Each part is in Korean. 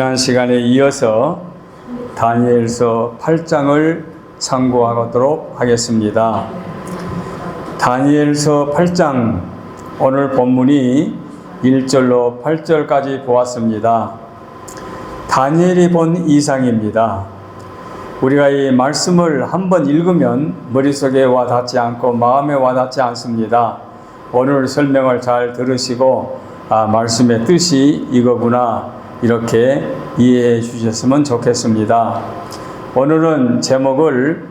지난 시간에 이어서 다니엘서 8장을 상고하도록 하겠습니다. 다니엘서 8장 오늘 본문이 1절로 8절까지 보았습니다. 다니엘이 본 이상입니다. 우리가 이 말씀을 한번 읽으면 머릿속에 와닿지 않고 마음에 와닿지 않습니다. 오늘 설명을 잘 들으시고 말씀의 뜻이 이거구나 이렇게 이해해 주셨으면 좋겠습니다. 오늘은 제목을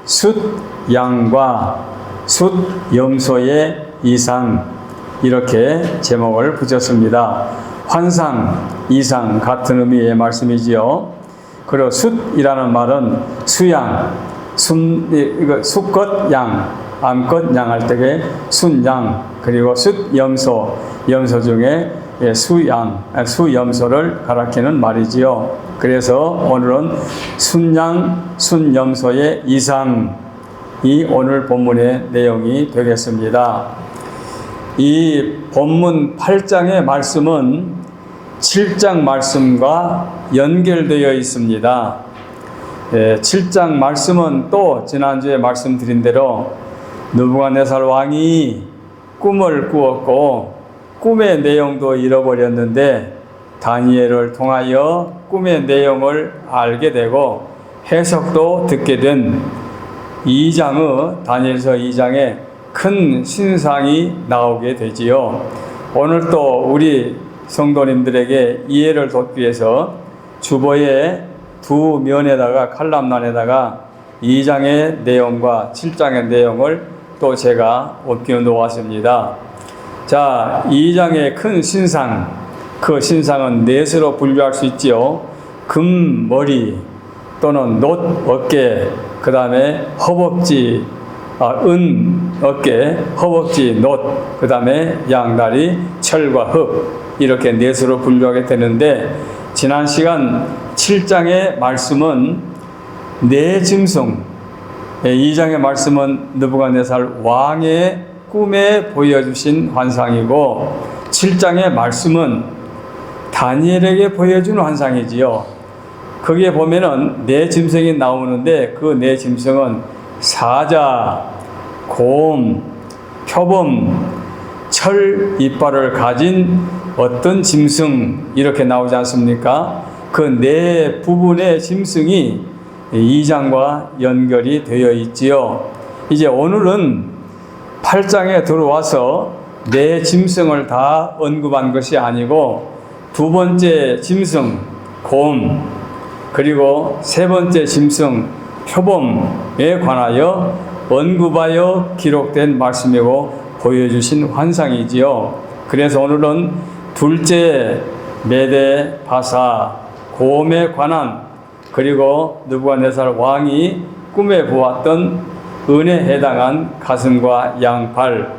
숫양과 숫염소의 이상 이렇게 제목을 붙였습니다. 환상, 이상 같은 의미의 말씀이지요. 그리고 숫이라는 말은 수양, 수컷 양, 암컷 양 할 때에 순양, 그리고 숫염소, 염소 중에 수양, 수염소를 가리키는 말이지요. 그래서 오늘은 순양, 순염소의 이상이 오늘 본문의 내용이 되겠습니다. 이 본문 8장의 말씀은 7장 말씀과 연결되어 있습니다. 7장 말씀은 또 지난주에 말씀드린 대로 느부갓네살 왕이 꿈을 꾸었고 꿈의 내용도 잃어버렸는데 다니엘을 통하여 꿈의 내용을 알게 되고 해석도 듣게 된 2장의 다니엘서 2장에 큰 신상이 나오게 되지요. 오늘 또 우리 성도님들에게 이해를 돕기 위해서 주보의 두 면에다가 칼럼란에다가 2장의 내용과 7장의 내용을 또 제가 옮겨 놓았습니다. 자, 2장의 큰 신상, 그 신상은 넷으로 분류할 수 있지요. 금 머리 또는 놋 어깨, 그 다음에 허벅지, 은 어깨, 허벅지, 놋, 그 다음에 양다리, 철과 흙 이렇게 넷으로 분류하게 되는데 지난 시간 7장의 말씀은 네 짐승, 2장의 말씀은 느부갓네살 왕의 꿈에 보여주신 환상이고 7장의 말씀은 다니엘에게 보여준 환상이지요. 거기에 보면은 네 짐승이 나오는데 그 네 짐승은 사자, 곰, 표범, 철 이빨을 가진 어떤 짐승 이렇게 나오지 않습니까? 그 네 부분의 짐승이 2장과 연결이 되어 있지요. 이제 오늘은 8장에 들어와서 네 짐승을 다 언급한 것이 아니고 두 번째 짐승 곰 그리고 세 번째 짐승 표범에 관하여 언급하여 기록된 말씀이고 보여주신 환상이지요. 그래서 오늘은 둘째 메대 바사 곰에 관한 그리고 느부갓네살 왕이 꿈에 보았던 은에 해당한 가슴과 양팔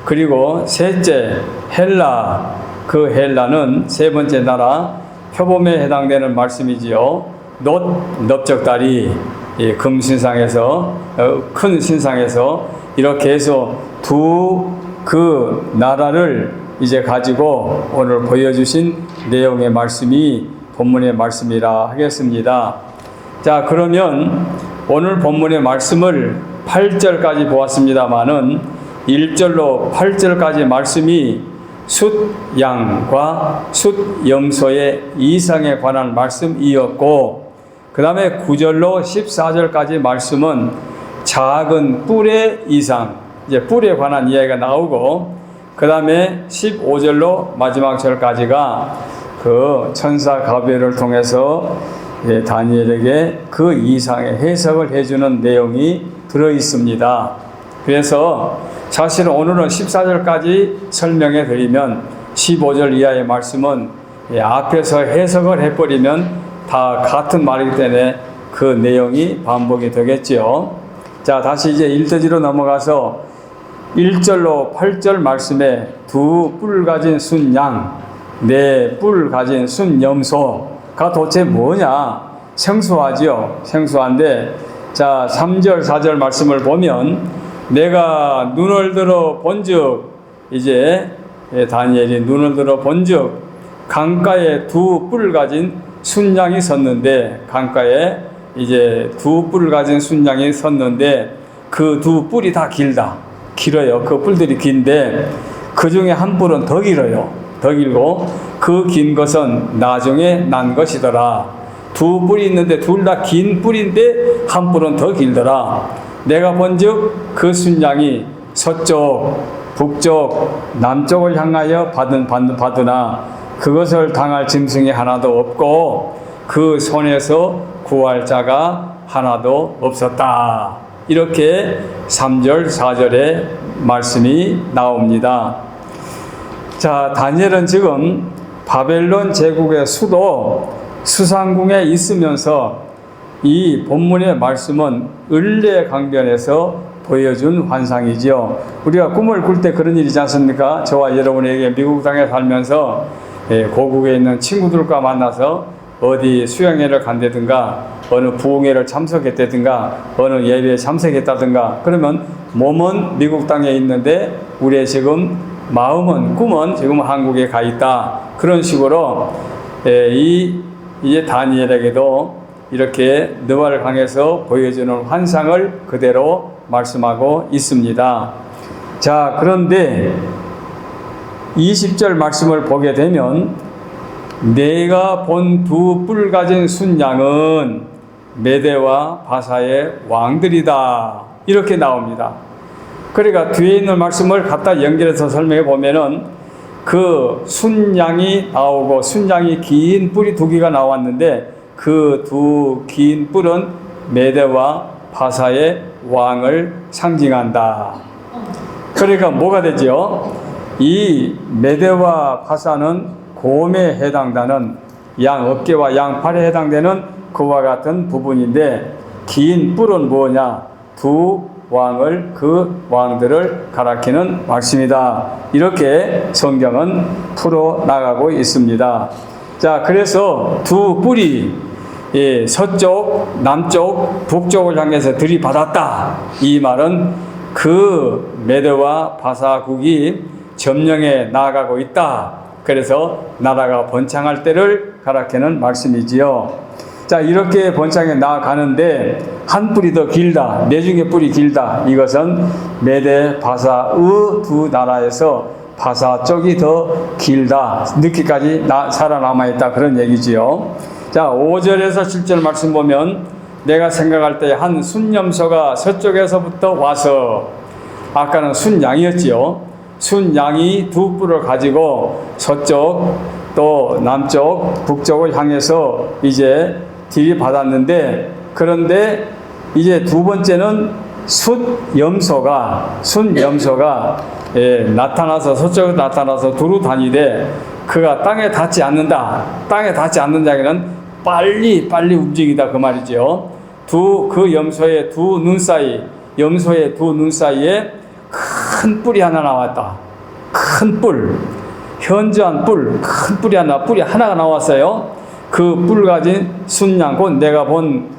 그리고 셋째 헬라 그 헬라는 세 번째 나라 표범에 해당되는 말씀이지요. 놋 넓적다리 금신상에서 큰 신상에서 이렇게 해서 두 그 나라를 이제 가지고 오늘 보여주신 내용의 말씀이 본문의 말씀이라 하겠습니다. 자, 그러면 오늘 본문의 말씀을 8절까지 보았습니다마는 1절로 8절까지 말씀이 숫양과 숫염소의 이상에 관한 말씀이었고 그 다음에 9절로 14절까지 말씀은 작은 뿔의 이상, 이제 뿔에 관한 이야기가 나오고 그 다음에 15절로 마지막 절까지가 그 천사 가브리엘을 통해서 다니엘에게 그 이상의 해석을 해주는 내용이 들어 있습니다. 그래서 사실은 오늘은 14절까지 설명해 드리면 15절 이하의 말씀은 앞에서 해석을 해버리면 다 같은 말이기 때문에 그 내용이 반복이 되겠지요. 자, 다시 이제 1절로 넘어가서 1절로 8절 말씀에 두 뿔 가진 순양, 네 뿔 가진 순염소가 도대체 뭐냐? 생소하지요. 생소한데 자, 3절, 4절 말씀을 보면 내가 눈을 들어 본즉 이제 다니엘이 눈을 들어 본즉 강가에 두 뿔을 가진 순양이 섰는데, 강가에 이제 두 뿔을 가진 순양이 섰는데, 그 두 뿔이 다 길어요. 그 뿔들이 긴데, 그 중에 한 뿔은 더 길어요. 더 길고, 그 긴 것은 나중에 난 것이더라. 두 뿔이 있는데 둘 다 긴 뿔인데 한 뿔은 더 길더라. 내가 본즉 그 순양이 서쪽, 북쪽, 남쪽을 향하여 받으나 그것을 당할 짐승이 하나도 없고 그 손에서 구할 자가 하나도 없었다. 이렇게 3절, 4절에 말씀이 나옵니다. 자, 다니엘은 지금 바벨론 제국의 수도 수상궁에 있으면서 이 본문의 말씀은 을레강변에서 보여준 환상이지요. 우리가 꿈을 꿀 때 그런 일이지 않습니까? 저와 여러분에게 미국 땅에 살면서 고국에 있는 친구들과 만나서 어디 수영회를 간다든가 어느 부흥회를 참석했다든가 어느 예배에 참석했다든가 그러면 몸은 미국 땅에 있는데 우리의 지금 마음은 꿈은 지금 한국에 가 있다. 그런 식으로 이제 다니엘에게도 이렇게 느바를 강에서 보여주는 환상을 그대로 말씀하고 있습니다. 자, 그런데 20절 말씀을 보게 되면 내가 본 두 뿔 가진 순양은 메대와 바사의 왕들이다. 이렇게 나옵니다. 그러니까 뒤에 있는 말씀을 갖다 연결해서 설명해 보면은 그 순양이 나오고 순양이 긴 뿔이 두 개가 나왔는데 그 두 긴 뿔은 메대와 바사의 왕을 상징한다. 그러니까 뭐가 되죠? 이 메대와 바사는 곰에 해당되는 양 어깨와 양 팔에 해당되는 그와 같은 부분인데 긴 뿔은 뭐냐? 두 왕을 그 왕들을 가리키는 말씀이다. 이렇게 성경은 풀어 나가고 있습니다. 자, 그래서 두 뿔이 서쪽, 남쪽, 북쪽을 향해서 들이받았다. 이 말은 그 메대와 바사국이 점령해 나아가고 있다. 그래서 나라가 번창할 때를 가리키는 말씀이지요. 자, 이렇게 번창해 나아가는데 한 뿔이 더 길다. 네 중에 뿔이 길다. 이것은 메대, 바사의 두 나라에서 바사 쪽이 더 길다. 늦게까지 살아남아 있다. 그런 얘기지요. 자, 5절에서 7절 말씀 보면 내가 생각할 때 한 순염소가 서쪽에서부터 와서 아까는 순양이었지요. 순양이 두 뿔을 가지고 서쪽 또 남쪽 북쪽을 향해서 이제 들이받았는데 그런데 이제 두 번째는 순염소가 나타나서 서쪽에 나타나서 두루 다니되 그가 땅에 닿지 않는다. 땅에 닿지 않는 자에는 빨리 움직이다 그 말이죠. 그 염소의 두 눈 사이에 큰 뿔이 하나 나왔다. 큰 뿔, 현저한 뿔, 큰 뿔이 하나가 나왔어요. 그 뿔 가진 순양, 곧 내가 본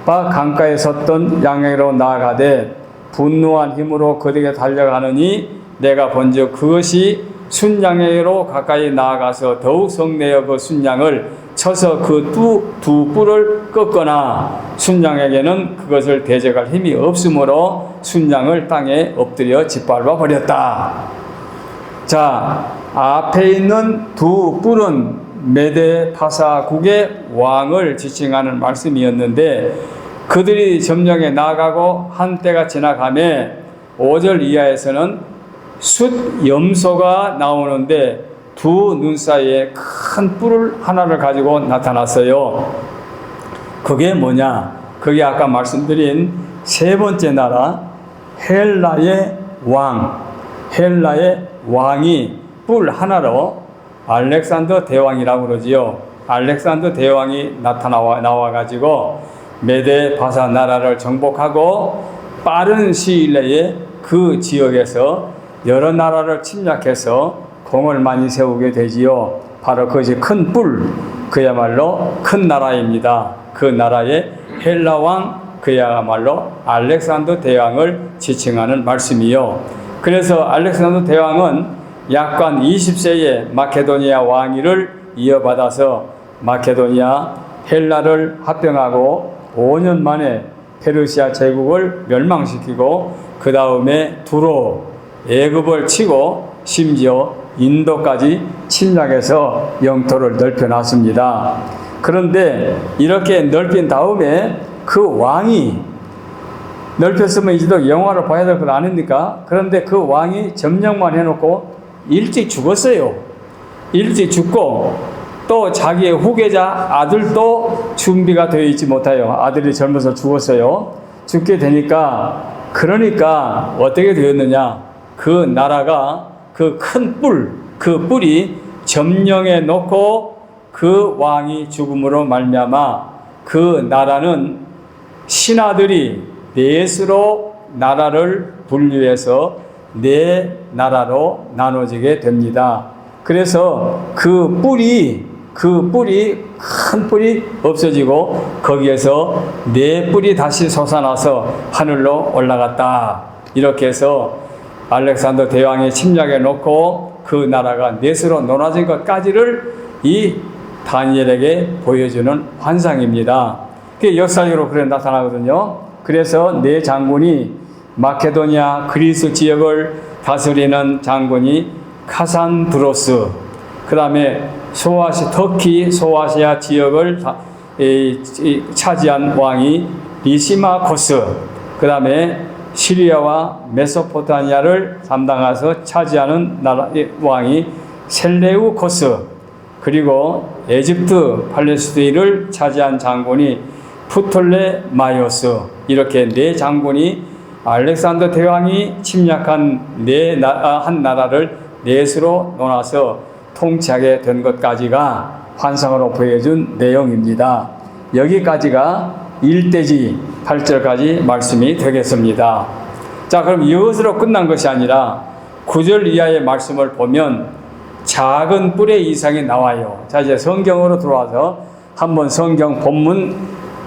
바 강가에 섰던 양에게로 나아가되 분노한 힘으로 그에게 달려가느니 내가 본즉 그것이 순양에게로 가까이 나아가서 더욱 성내어 그 순양을 쳐서 그 두 뿔을 꺾거나 순양에게는 그것을 대적할 힘이 없으므로 순양을 땅에 엎드려 짓밟아 버렸다. 자, 앞에 있는 두 뿔은 메대 파사국의 왕을 지칭하는 말씀이었는데 그들이 점령해 나가고 한때가 지나가매 5절 이하에서는 숫염소가 나오는데 두 눈 사이에 큰 뿔을 하나를 가지고 나타났어요. 그게 뭐냐? 그게 아까 말씀드린 세 번째 나라 헬라의 왕이 뿔 하나로 알렉산더 대왕이라고 그러지요. 알렉산더 대왕이 나와가지고 메대 바사 나라를 정복하고 빠른 시일 내에 그 지역에서 여러 나라를 침략해서 공을 많이 세우게 되지요. 바로 그것이 큰 뿔, 그야말로 큰 나라입니다. 그 나라의 헬라 왕, 그야말로 알렉산더 대왕을 지칭하는 말씀이요. 그래서 알렉산더 대왕은 약간 20세에 마케도니아 왕위를 이어받아서 마케도니아, 헬라를 합병하고 5년 만에 페르시아 제국을 멸망시키고 그 다음에 두로 애굽을 치고 심지어 인도까지 침략해서 영토를 넓혀놨습니다. 그런데 이렇게 넓힌 다음에 그 왕이 넓혔으면 이제도 영화를 봐야 될 것 아닙니까? 그런데 그 왕이 점령만 해놓고 일찍 죽었어요. 일찍 죽고 또 자기의 후계자 아들도 준비가 되어 있지 못하여 아들이 젊어서 죽었어요. 죽게 되니까 그러니까 어떻게 되었느냐? 그 나라가 그 큰 그 뿔이 점령해 놓고 그 왕이 죽음으로 말미암아 그 나라는 신하들이 넷으로 나라를 분류해서 네 나라로 나눠지게 됩니다. 그래서 그 뿔이 큰 뿔이 없어지고 거기에서 네 뿔이 다시 솟아나서 하늘로 올라갔다. 이렇게 해서 알렉산더 대왕이 침략해 놓고 그 나라가 넷으로 나눠진 것까지를 이 다니엘에게 보여주는 환상입니다. 그게 역사적으로 그래 나타나거든요. 그래서 네 장군이 마케도니아 그리스 지역을 다스리는 장군이 카산드로스, 그 다음에 터키 소아시아 지역을 차지한 왕이 리시마코스, 그 다음에 시리아와 메소포타미아를 담당해서 차지하는 왕이 셀레우코스, 그리고 에집트 팔레스타인을 차지한 장군이 프톨레마이오스, 이렇게 네 장군이 알렉산더 대왕이 침략한 한 나라를 넷으로 나눠서 통치하게 된 것까지가 환상으로 보여준 내용입니다. 여기까지가 1대지 8절까지 말씀이 되겠습니다. 자, 그럼 이것으로 끝난 것이 아니라 9절 이하의 말씀을 보면 작은 뿔의 이상이 나와요. 자, 이제 성경으로 들어와서 한번 성경 본문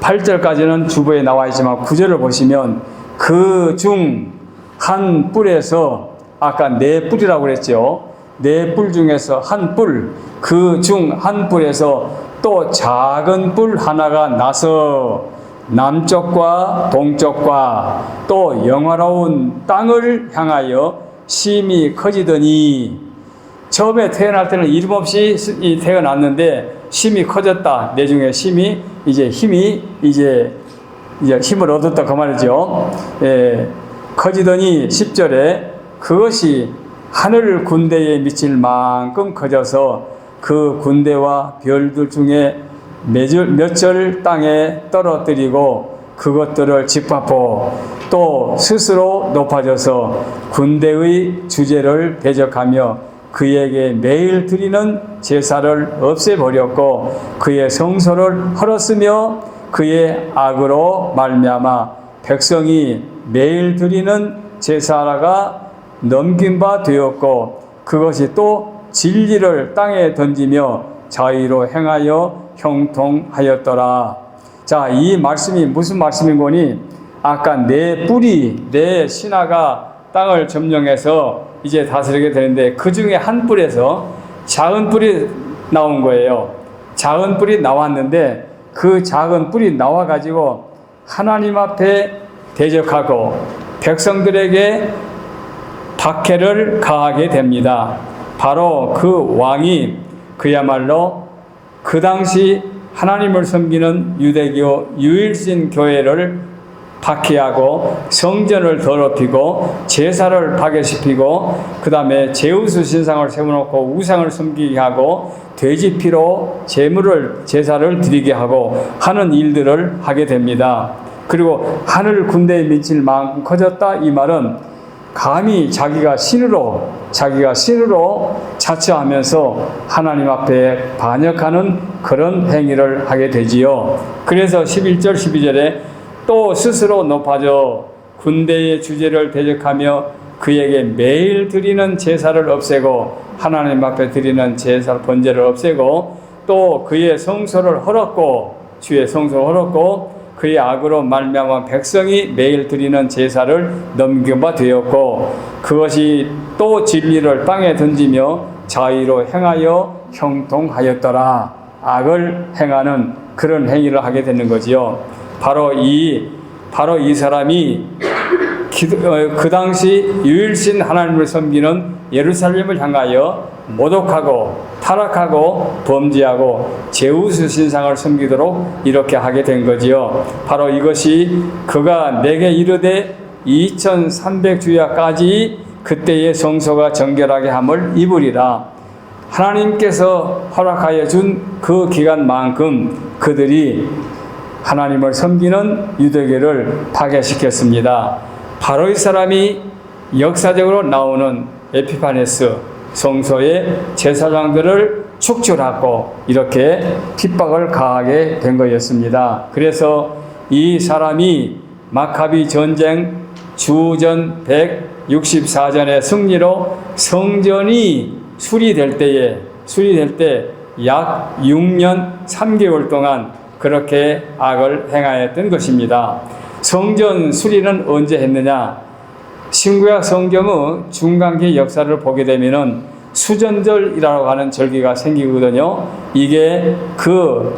8절까지는 주보에 나와 있지만 9절을 보시면 그 중 한 뿔에서 아까 네 뿔이라고 그랬죠. 네 뿔 중에서 한 뿔, 그 중 한 뿔에서 또 작은 뿔 하나가 나서 남쪽과 동쪽과 또 영화로운 땅을 향하여 심히 커지더니, 처음에 태어날 때는 이름 없이 태어났는데 심히 커졌다. 내중에 힘이 힘을 얻었다 그 말이죠. 커지더니 10절에 그것이 하늘 군대에 미칠 만큼 커져서 그 군대와 별들 중에 몇 절 땅에 떨어뜨리고 그것들을 짓밟고 또 스스로 높아져서 군대의 주제를 대적하며 그에게 매일 드리는 제사를 없애버렸고 그의 성소를 헐었으며 그의 악으로 말미암아 백성이 매일 드리는 제사가 넘긴 바 되었고 그것이 또 진리를 땅에 던지며 자의로 행하여 형통하였더라. 자, 이 말씀이 무슨 말씀인 거니? 아까 네 신하가 땅을 점령해서 이제 다스리게 되는데 그 중에 한 뿔에서 작은 뿔이 나온 거예요. 작은 뿔이 나왔는데 그 작은 뿔이 나와가지고 하나님 앞에 대적하고 백성들에게 박해를 가하게 됩니다. 바로 그 왕이 그야말로 그 당시 하나님을 섬기는 유대교 유일신 교회를 박해하고 성전을 더럽히고 제사를 파괴시키고 그 다음에 제우스 신상을 세워놓고 우상을 섬기게 하고 돼지 피로 제사를 드리게 하고 하는 일들을 하게 됩니다. 그리고 하늘 군대에 미칠 만큼 커졌다 이 말은 감히 자기가 신으로 자처하면서 하나님 앞에 반역하는 그런 행위를 하게 되지요. 그래서 11절 12절에 또 스스로 높아져 군대의 주제를 대적하며 그에게 매일 드리는 제사를 없애고 하나님 앞에 드리는 제사 번제를 없애고 또 그의 성소를 헐었고 주의 성소를 헐었고 그의 악으로 말미암아 백성이 매일 드리는 제사를 넘긴 바 되었고 그것이 또 진리를 땅에 던지며 자의로 행하여 형통하였더라. 악을 행하는 그런 행위를 하게 되는 거지요. 바로 이 사람이 그 당시 유일신 하나님을 섬기는 예루살렘을 향하여 모독하고 타락하고 범죄하고 제우스 신상을 섬기도록 이렇게 하게 된 거지요. 바로 이것이 그가 내게 이르되 2300주야까지 그때의 성소가 정결하게 함을 입으리라. 하나님께서 허락하여 준 그 기간만큼 그들이 하나님을 섬기는 유대교를 파괴시켰습니다. 바로 이 사람이 역사적으로 나오는 에피파네스 성소의 제사장들을 축출하고 이렇게 핍박을 가하게 된 거였습니다. 그래서 이 사람이 마카비 전쟁 주전 164전의 승리로 성전이 수리될 때 약 6년 3개월 동안 그렇게 악을 행하였던 것입니다. 성전 수리는 언제 했느냐? 신구약 성경의 중간기 역사를 보게 되면은 수전절이라고 하는 절기가 생기거든요. 이게 그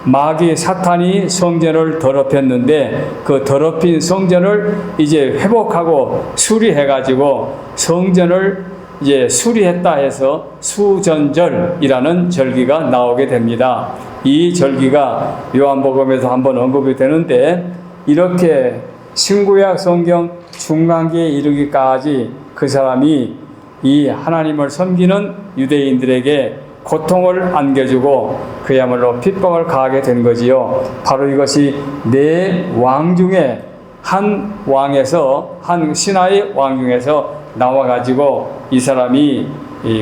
마귀 사탄이 성전을 더럽혔는데 그 더럽힌 성전을 이제 회복하고 수리해가지고 성전을 이제 수리했다 해서 수전절이라는 절기가 나오게 됩니다. 이 절기가 요한복음에서 한번 언급이 되는데 이렇게 신구약 성경 중간기에 이르기까지 그 사람이 이 하나님을 섬기는 유대인들에게 고통을 안겨주고 그야말로 핍박을 가하게 된 거지요. 바로 이것이 네 왕 중에 한 왕에서 한 신하의 왕 중에서 나와가지고 이 사람이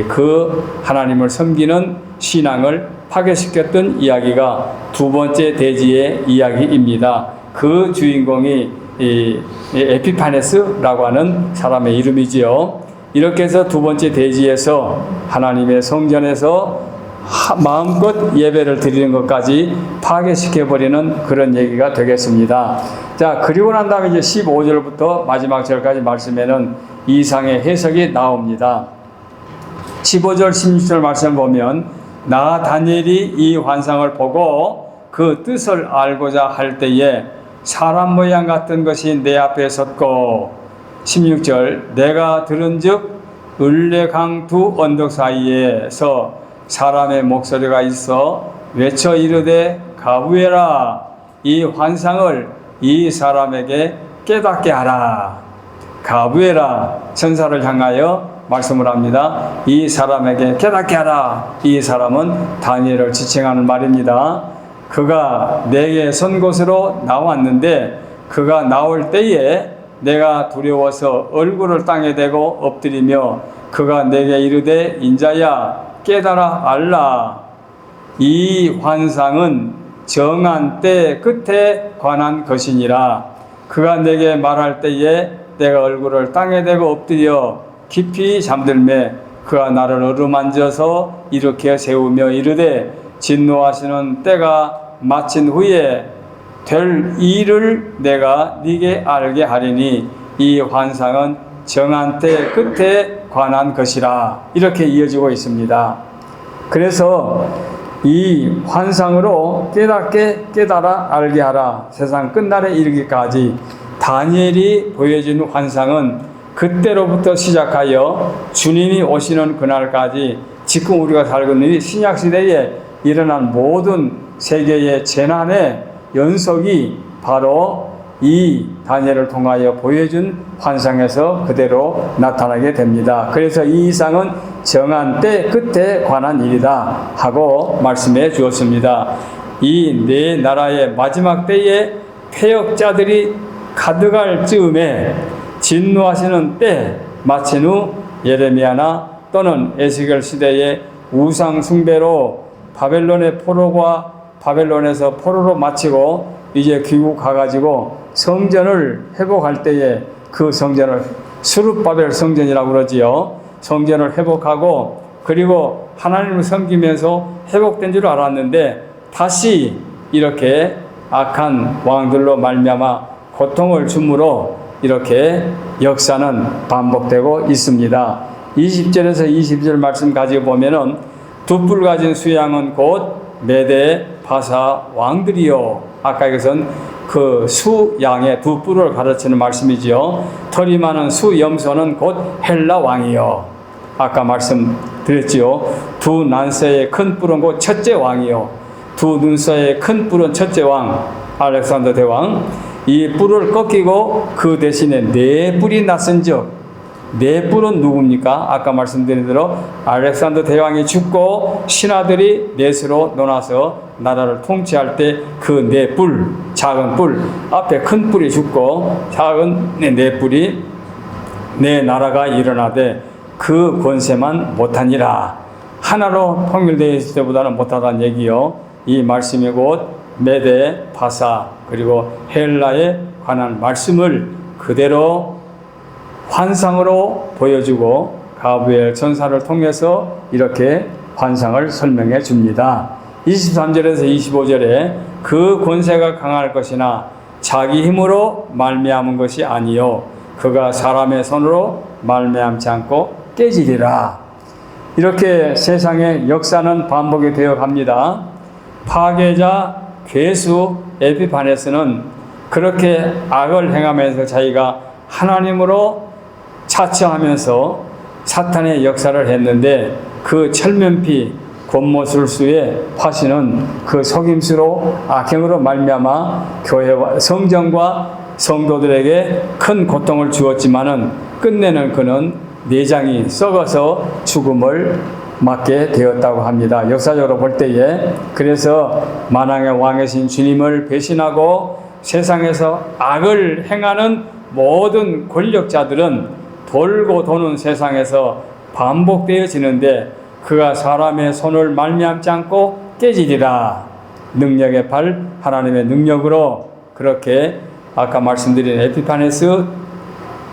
그 하나님을 섬기는 신앙을 파괴시켰던 이야기가 두 번째 대지의 이야기입니다. 그 주인공이 에피파네스라고 하는 사람의 이름이지요. 이렇게 해서 두 번째 대지에서 하나님의 성전에서 마음껏 예배를 드리는 것까지 파괴시켜버리는 그런 얘기가 되겠습니다. 자, 그리고 난 다음에 이제 15절부터 마지막 절까지 말씀에는 이상의 해석이 나옵니다. 15절, 16절 말씀 보면 나 다니엘이 이 환상을 보고 그 뜻을 알고자 할 때에 사람 모양 같은 것이 내 앞에 섰고 16절 내가 들은즉 을레강 두 언덕 사이에서 사람의 목소리가 있어 외쳐 이르되 가부에라 이 환상을 이 사람에게 깨닫게 하라. 가부에라 천사를 향하여 말씀을 합니다. 이 사람에게 깨닫게 하라. 이 사람은 다니엘을 지칭하는 말입니다. 그가 내게 선 곳으로 나왔는데 그가 나올 때에 내가 두려워서 얼굴을 땅에 대고 엎드리며 그가 내게 이르되 인자야 깨달아 알라. 이 환상은 정한 때 끝에 관한 것이니라. 그가 내게 말할 때에 내가 얼굴을 땅에 대고 엎드려 깊이 잠들매 그가 나를 어루만져서 일으켜 세우며 이르되 진노하시는 때가 마친 후에 될 일을 내가 네게 알게 하리니 이 환상은 정한 때 끝에 관한 것이라. 이렇게 이어지고 있습니다. 그래서 이 환상으로 깨달아 알게 하라. 세상 끝날에 이르기까지 다니엘이 보여준 환상은 그때로부터 시작하여 주님이 오시는 그날까지 지금 우리가 살고 있는 이 신약시대에 일어난 모든 세계의 재난의 연속이 바로 이 다니엘을 통하여 보여준 환상에서 그대로 나타나게 됩니다. 그래서 이 이상은 정한 때 끝에 관한 일이다 하고 말씀해 주었습니다. 이 네 나라의 마지막 때에 패역자들이 가득할 즈음에 진노하시는 때 마친 후 예레미야나 또는 에스겔 시대의 우상 숭배로 바벨론의 포로가 바벨론에서 포로로 마치고 이제 귀국 가가지고 성전을 회복할 때에 그 성전을 수룹바벨 성전이라고 그러지요. 성전을 회복하고 그리고 하나님을 섬기면서 회복된 줄 알았는데 다시 이렇게 악한 왕들로 말미암아 고통을 주므로 이렇게 역사는 반복되고 있습니다. 20절에서 22절 말씀 가지고 보면은 두 뿔 가진 수양은 곧 메대 바사 왕들이요. 아까 이것은 그 수양의 두 뿔을 가르치는 말씀이지요. 털이 많은 수염소는 곧 헬라 왕이요. 아까 말씀드렸지요. 두 난새의 큰 뿔은 곧 첫째 왕이요. 두 눈새의 큰 뿔은 첫째 왕 알렉산더 대왕. 이 뿔을 꺾이고 그 대신에 네 뿔이 났은즉, 네 뿔은 누굽니까? 아까 말씀드린 대로 알렉산더 대왕이 죽고 신하들이 넷으로 나눠서 나라를 통치할 때 그 네 뿔, 작은 뿔, 앞에 큰 뿔이 죽고 작은 네 뿔이 네 나라가 일어나되 그 권세만 못하니라. 하나로 통일되어 있을 때보다는 못하다는 얘기요. 이 말씀이 곧 메대, 바사 그리고 헬라에 관한 말씀을 그대로 환상으로 보여주고 가브리엘 천사를 통해서 이렇게 환상을 설명해 줍니다. 23절에서 25절에 그 권세가 강할 것이나 자기 힘으로 말미암은 것이 아니요 그가 사람의 손으로 말미암지 않고 깨지리라. 이렇게 세상의 역사는 반복이 되어 갑니다. 파괴자 괴수 에피파네스는 그렇게 악을 행하면서 자기가 하나님으로 차치하면서 사탄의 역사를 했는데 그 철면피 권모술수의 화신은 그 속임수로 악행으로 말미암아 교회와 성전과 성도들에게 큰 고통을 주었지만은 끝내는 그는 내장이 썩어서 죽음을 맞게 되었다고 합니다. 역사적으로 볼 때에. 그래서 만왕의 왕이신 주님을 배신하고 세상에서 악을 행하는 모든 권력자들은 돌고 도는 세상에서 반복되어지는데 그가 사람의 손을 말미암지 않고 깨지리라. 능력의 발, 하나님의 능력으로 그렇게 아까 말씀드린 에피파네스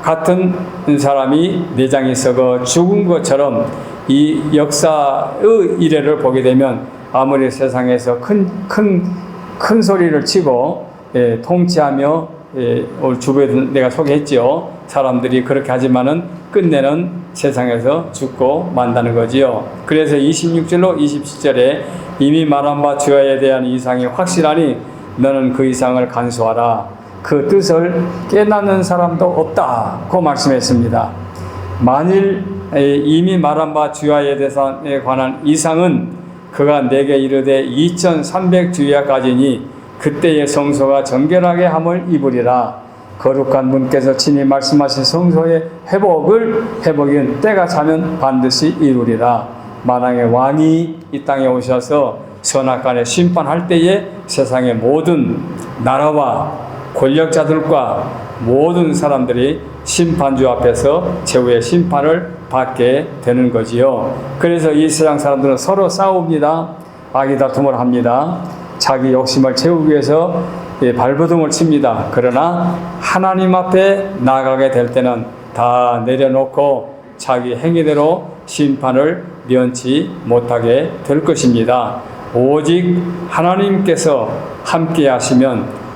같은 사람이 내장이 썩어 죽은 것처럼 이 역사의 이래를 보게 되면 아무리 세상에서 큰 소리를 치고 통치하며 오늘 주부에 내가 소개했지요. 사람들이 그렇게 하지만은 끝내는 세상에서 죽고 만다는 거지요. 그래서 26절로 27절에 이미 말한 바 주야에 대한 이상이 확실하니 너는 그 이상을 간수하라. 그 뜻을 깨닫는 사람도 없다고 말씀했습니다. 만일 이미 말한 바 주야에 관한 이상은 그가 내게 이르되 2300주야까지니 그때의 성소가 정결하게 함을 입으리라. 거룩한 분께서 친히 말씀하신 성소의 회복인 때가 차면 반드시 이루리라. 만왕의 왕이 이 땅에 오셔서 선악간에 심판할 때에 세상의 모든 나라와 권력자들과 모든 사람들이 심판주 앞에서 최후의 심판을 받게 되는 거지요. 그래서 이 세상 사람들은 서로 싸웁니다. 악의 다툼을 합니다. 자기 욕심을 채우기 위해서 발버둥을 칩니다. 그러나 하나님 앞에 나가게 될 때는 다 내려놓고 자기 행위대로 심판을 면치 못하게 될 것입니다. 오직 하나님께서 함께 하시면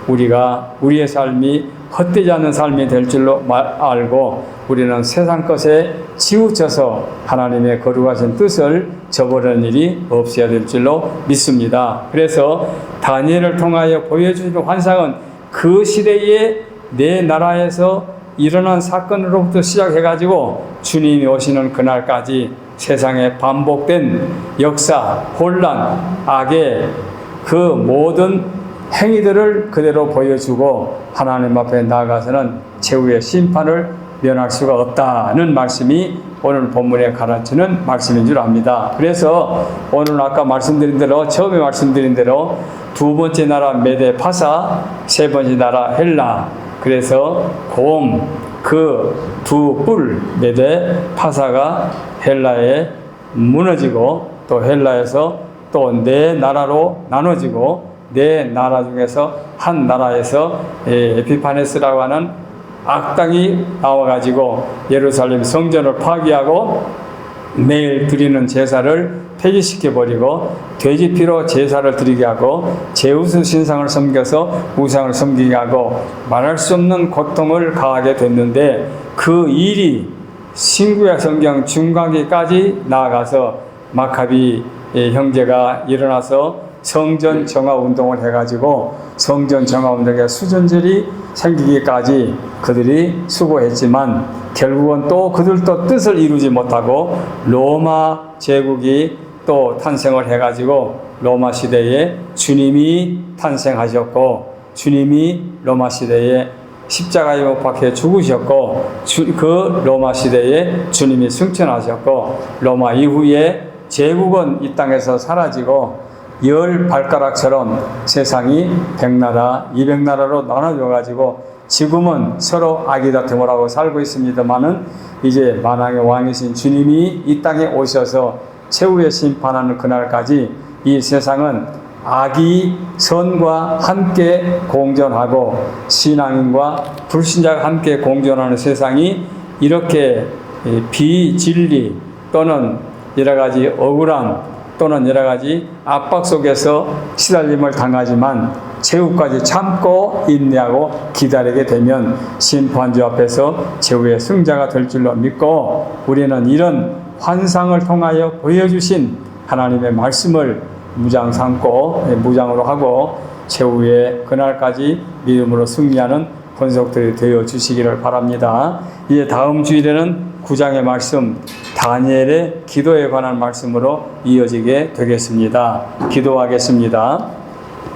우리의 삶이 헛되지 않는 삶이 될 줄로 알고 우리는 세상 것에 치우쳐서 하나님의 거룩하신 뜻을 저버리는 일이 없어야 될 줄로 믿습니다. 그래서 다니엘을 통하여 보여주는 환상은 그 시대에 내 나라에서 일어난 사건으로부터 시작해가지고 주님이 오시는 그날까지 세상에 반복된 역사, 혼란, 악의 그 모든 행위들을 그대로 보여주고 하나님 앞에 나아가서는 최후의 심판을 면할 수가 없다는 말씀이 오늘 본문에 가르치는 말씀인 줄 압니다. 그래서 오늘 아까 말씀드린 대로 처음에 말씀드린 대로 두 번째 나라 메데 파사, 세 번째 나라 헬라. 그래서 그 두 뿔 메데 파사가 헬라에 무너지고 또 헬라에서 또 네 나라로 나눠지고 네 나라 중에서 한 나라에서 에피파네스라고 하는 악당이 나와가지고 예루살렘 성전을 파괴하고 매일 드리는 제사를 폐기시켜버리고 돼지피로 제사를 드리게 하고 제우스 신상을 섬겨서 우상을 섬기게 하고 말할 수 없는 고통을 가하게 됐는데 그 일이 신구약 성경 중간기까지 나아가서 마카비 형제가 일어나서 성전 정화 운동을 해가지고 성전 정화 운동의 수전절이 생기기까지 그들이 수고했지만 결국은 또 그들도 뜻을 이루지 못하고 로마 제국이 또 탄생을 해가지고 로마 시대에 주님이 탄생하셨고 주님이 로마 시대에 십자가에 못 박혀 죽으셨고 그 로마 시대에 주님이 승천하셨고 로마 이후에 제국은 이 땅에서 사라지고 열 발가락처럼 세상이 100나라, 200나라로 나눠져 가지고 지금은 서로 아기다툼을 하고 살고 있습니다만은 이제 만왕의 왕이신 주님이 이 땅에 오셔서 최후의 심판하는 그날까지 이 세상은 악이 선과 함께 공존하고 신앙인과 불신자가 함께 공존하는 세상이 이렇게 비진리 또는 여러 가지 억울함 또는 여러 가지 압박 속에서 시달림을 당하지만 최후까지 참고 인내하고 기다리게 되면 심판주 앞에서 최후의 승자가 될 줄로 믿고 우리는 이런 환상을 통하여 보여주신 하나님의 말씀을 무장 삼고 무장으로 하고 최후의 그날까지 믿음으로 승리하는 권속들이 되어 주시기를 바랍니다. 이제 다음 주일에는 9장의 말씀 다니엘의 기도에 관한 말씀으로 이어지게 되겠습니다. 기도하겠습니다.